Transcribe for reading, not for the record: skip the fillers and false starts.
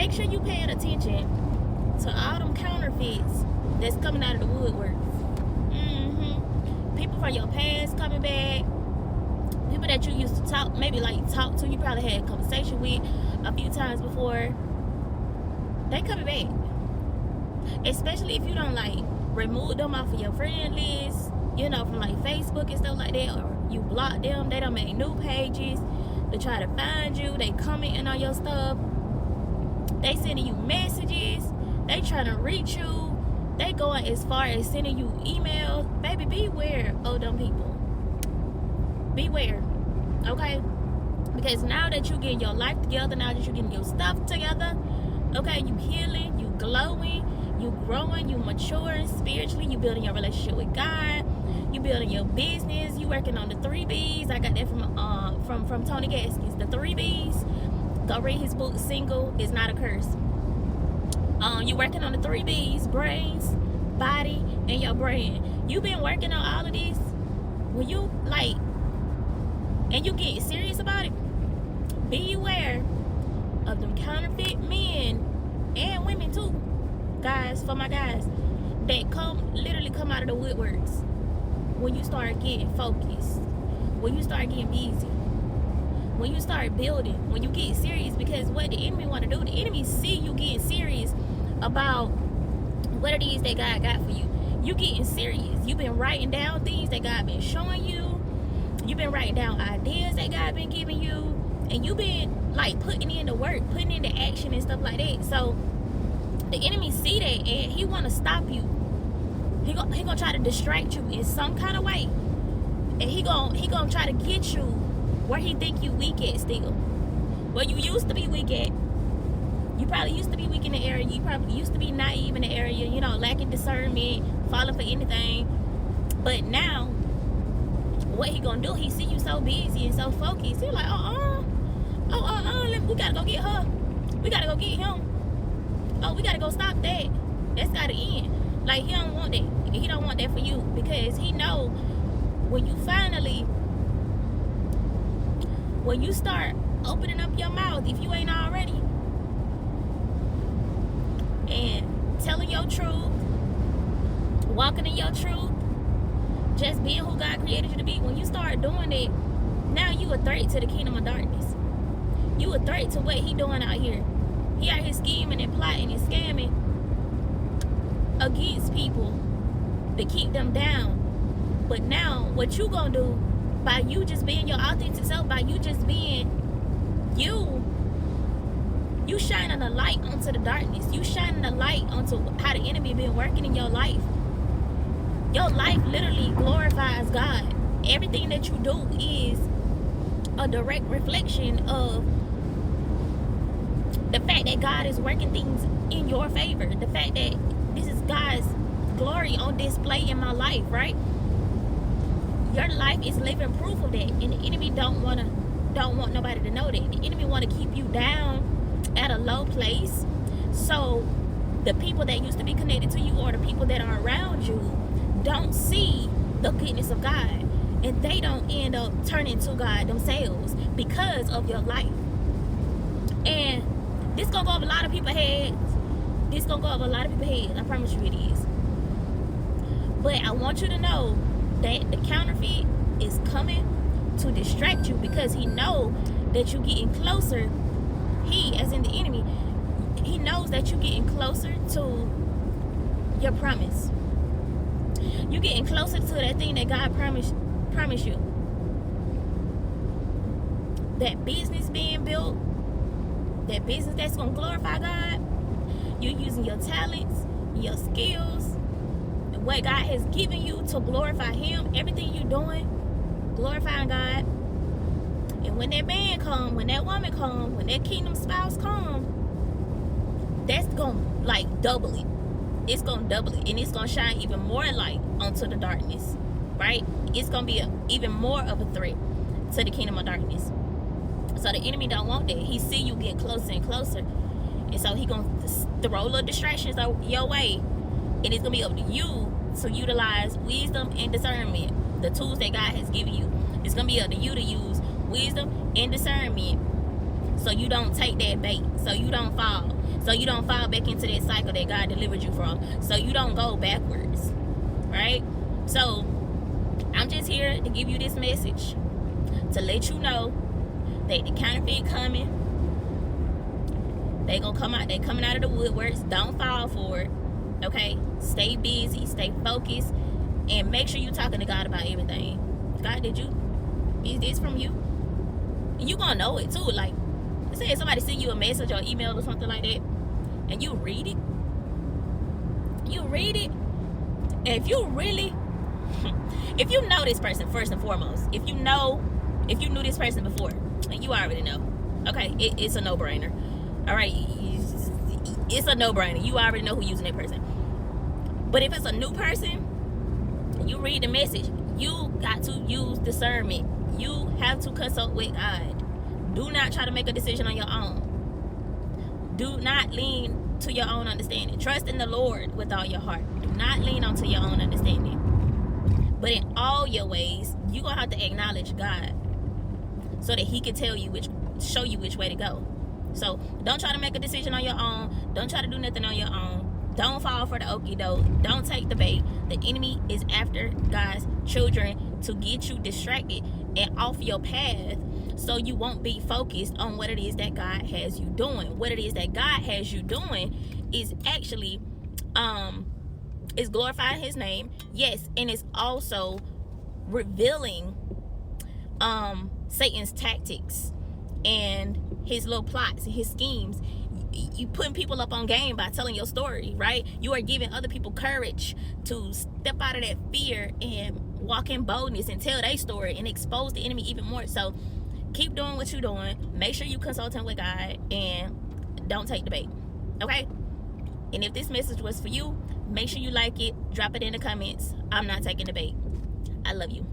make sure you paying attention to all them counterfeits that's coming out of the woodwork. People from your past coming back. People that you used to talk, maybe like talk to, you probably had a conversation with a few times before. They coming back. Especially if you don't like remove them off of your friend list, you know, from like Facebook and stuff like that, or you block them. They don't make new pages to try to find you. They commenting on your stuff. They sending you messages. They trying to reach you. They going as far as sending you emails. Baby, beware of them people. Beware, okay? Because now that you getting your life together, now that you getting your stuff together, okay, you healing, you glowing, you growing, you maturing spiritually, you building your relationship with God, you building your business, you working on the 3 B's. I got that from Tony Gaskins. The 3 B's. Go read his book, Single is Not a Curse. You working on the 3 B's, brains, body, and your brand. You been working on all of this. When you like, and you get serious about it, be aware of them counterfeit men and women too, guys, for my guys, that literally come out of the woodworks when you start getting focused, when you start getting busy, when you start building, when you get serious. Because what the enemy want to do, the enemy see you getting serious about what it is that God got for you. You getting serious. You've been writing down things that God been showing you. You've been writing down ideas that God been giving you, and you've been like putting in the work, putting in the action and stuff like that. So the enemy see that, and he want to stop you. He gonna try to distract you in some kind of way, and he gonna try to get you where he think you weak at still. Where you used to be weak at. You probably used to be weak in the area. You probably used to be naive in the area, you know, lacking discernment, falling for anything. But now, what he gonna do, he see you so busy and so focused. He's like, we gotta go get her. We gotta go get him. Oh, we gotta go stop that. That's gotta end. Like, he don't want that. He don't want that for you, because he know when you start opening up your mouth, if you ain't already, and telling your truth, walking in your truth, just being who God created you to be, when you start doing it, now you a threat to the kingdom of darkness. You a threat to what he doing out here. He out here scheming and plotting and scamming against people to keep them down. But now, what you gonna do, by you just being your authentic self, by you just being you shining a light onto the darkness. You shining a light onto how the enemy been working in your life. Your life literally glorifies God. Everything that you do is a direct reflection of the fact that God is working things in your favor. The fact that this is God's glory on display in my life, right? Your life is living proof of that, and the enemy don't want nobody to know that. The enemy want to keep you down at a low place, so the people that used to be connected to you, or the people that are around you, don't see the goodness of God, and they don't end up turning to God themselves because of your life. And this gonna go over a lot of people's heads. I promise you it is. But I want you to know that the counterfeit is coming to distract you, because he know that you're getting closer. He, as in the enemy, he knows that you're getting closer to your promise. You're getting closer to that thing that God promised you. That business being built, that business that's going to glorify God. You're using your talents, your skills, and what God has given you to glorify him. Everything you're doing, glorifying God. And when that man come, when that woman come, when that kingdom spouse come, that's going to like double it. It's going to double it, and it's going to shine even more light onto the darkness, right? It's going to be even more of a threat to the kingdom of darkness. So the enemy don't want that. He see you get closer and closer, and so he going to throw little distractions your way, and it's going to be up to you to utilize wisdom and discernment, the tools that God has given you. It's going to be up to you to use wisdom and discernment, so you don't take that bait, so you don't fall, so you don't fall back into that cycle that God delivered you from, so you don't go backwards, right? So I'm just here to give you this message to let you know that the counterfeit coming. They gonna come out. They coming out of the woodworks. Don't fall for it. Okay, stay busy, stay focused, and make sure you talking to God about everything. God, is this from you? And you gonna know it too. Like, say if somebody send you a message or email or something like that, and you read it, and if you know this person first and foremost, if you knew this person before, and you already know, okay, it's a no-brainer. All right, it's a no-brainer. You already know who's using that person. But if it's a new person, and you read the message, you got to use discernment. You have to consult with God. Do not try to make a decision on your own. Do not lean to your own understanding. Trust in the Lord with all your heart. Do not lean onto your own understanding. But in all your ways, you're going to have to acknowledge God so that he can show you which way to go. So don't try to make a decision on your own. Don't try to do nothing on your own. Don't fall for the okie doke. Don't take the bait. The enemy is after God's children to get you distracted and off your path, so you won't be focused on what it is that God has you doing. What it is that God has you doing is actually is glorifying his name, yes, and it's also revealing Satan's tactics and his little plots and his schemes. You putting people up on game by telling your story, right? You are giving other people courage to step out of that fear and walk in boldness and tell their story and expose the enemy even more. So keep doing what you're doing. Make sure you consulting with God and don't take the bait, okay? And if this message was for you, make sure you like it, drop it in the comments. I'm not taking the bait. I love you.